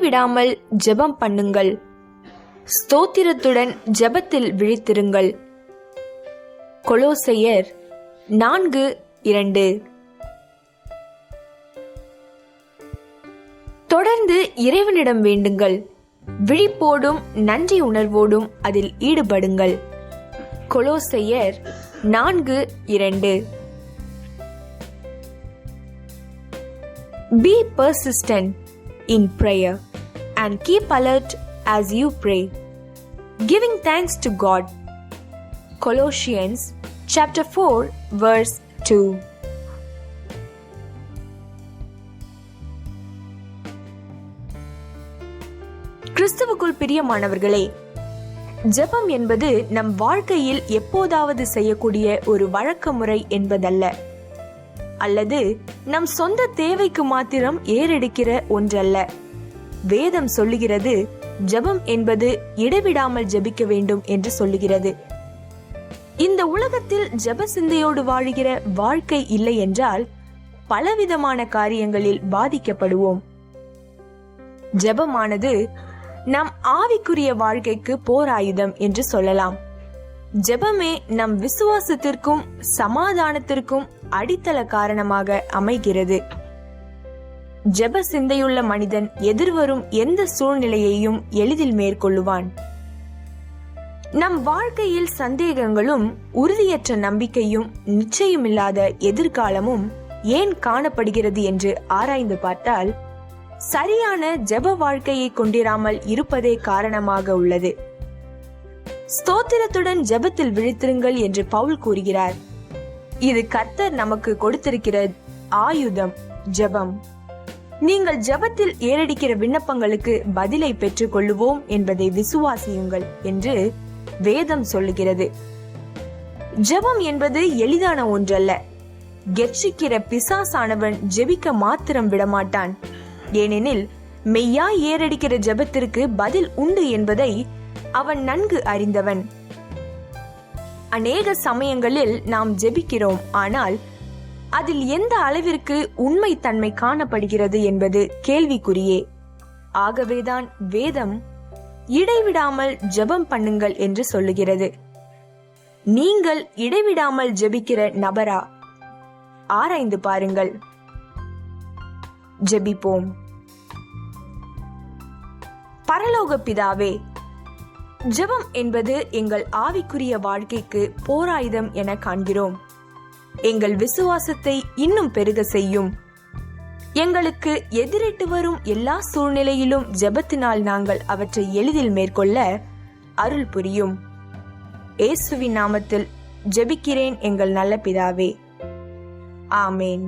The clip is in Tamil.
இடைவிடாமல் ஜெபம் பண்ணுங்கள். ஸ்தோத்திரத்துடன் ஜெபத்தில் விழித்திருங்கள். கொலோசையர் 4:2. தொடர்ந்து இறைவனிடம் வேண்டுங்கள். விழிப்போடும் நன்றி உணர்வோடும் அதில் ஈடுபடுங்கள். கொலோசையர் 4:2. Be persistent in prayer and keep alert as you pray, giving thanks to God. Colossians chapter 4 verse 2. கிறிஸ்துவுக்குள் பிரியமானவர்களே, ஜெபம் என்பது நம் வாழ்க்கையில் எப்போதாவது செய்யக்கூடிய ஒரு வழக்க முறை என்பதல்ல, அல்லது நம் சொந்த தேவைக்கு மாத்திரம் ஏறெடுக்கிற ஒன்றல்ல. வேதம் சொல்லுகிறது, ஜெபம் என்பது இடைவிடாமல் ஜெபிக்க வேண்டும் என்று சொல்லுகிறது. இந்த உலகத்தில் ஜெப சிந்தையோடு வாழுகிற வாழ்க்கை இல்லை என்றால் பலவிதமான காரியங்களில் பாதிக்கப்படுவோம். ஜெபமானது நம் ஆவிக்குரிய வாழ்க்கைக்கு போராயுதம் என்று சொல்லலாம். ஜெபமே நம் விசுவாசத்திற்கும் சமாதானத்திற்கும் அடித்தள காரணமாக அமைகிறது. ஜெப சிந்தையுள்ள மனிதன் எதிர்வரும் எந்த சூழ்நிலையையும் எளிதில் மேற்கொள்ளுவான். நம் வாழ்க்கையில் சந்தேகங்களும் உறுதியற்ற நம்பிக்கையும் நிச்சயமில்லாத எதிர்காலமும் ஏன் காணப்படுகிறது என்று ஆராய்ந்து பார்த்தால் சரியான ஜெப வாழ்க்கையை கொண்டிராமல் இருப்பதே காரணமாக உள்ளது. ஸ்தோத்திரத்துடன் ஜெபத்தில் விழித்திருங்கள் என்று பவுல் கூறுகிறார். இது கர்த்தர் நமக்கு கொடுத்திருக்கிற ஆயுதம், ஜெபம். நீங்கள் ஜெபத்தில் ஏறடிக்கிற விண்ணப்பங்களுக்கு பதிலை பெற்றுக் கொள்ளுவோம் என்பதை விசுவாசியுங்கள் என்று வேதம் சொல்லுகிறது. ஜெபம் என்பது எளிதான ஒன்றல்ல. கெர்ச்சிக்கிற பிசாசானவன் ஜெபிக்க மாத்திரம் விடமாட்டான். ஏனெனில் மெய்யாய் ஏறடிக்கிற ஜெபத்திற்கு பதில் உண்டு என்பதை அவன் நன்கு அறிந்தவன். அநேக சமயங்களில் நாம் ஜெபிக்கிறோம், ஆனால் அதில் எந்த அளவிற்கு உண்மை தன்மை காணப்படுகிறது என்பது கேள்விக்குறியே. ஆகவேதான் வேதம் இடைவிடாமல் ஜெபம் பண்ணுங்கள் என்று சொல்லுகிறது. நீங்கள் இடைவிடாமல் ஜெபிக்கிற நபரா? ஆராய்ந்து பாருங்கள். ஜெபிப்போம். பரலோக பிதாவே, ஜெபம் என்பது எங்கள் ஆவிக்குரிய வாழ்க்கைக்கு போராயுதம் என காண்கிறோம். எங்கள் விசுவாசத்தை இன்னும் பெருக செய்யும். எங்களுக்கு எதிரிட்டு வரும் எல்லா சூழ்நிலையிலும் ஜெபத்தினால் நாங்கள் அவற்றை எளிதில் மேற்கொள்ள அருள் புரியும். இயேசுவின் நாமத்தில் ஜெபிக்கிறேன் எங்கள் நல்ல பிதாவே. ஆமேன்.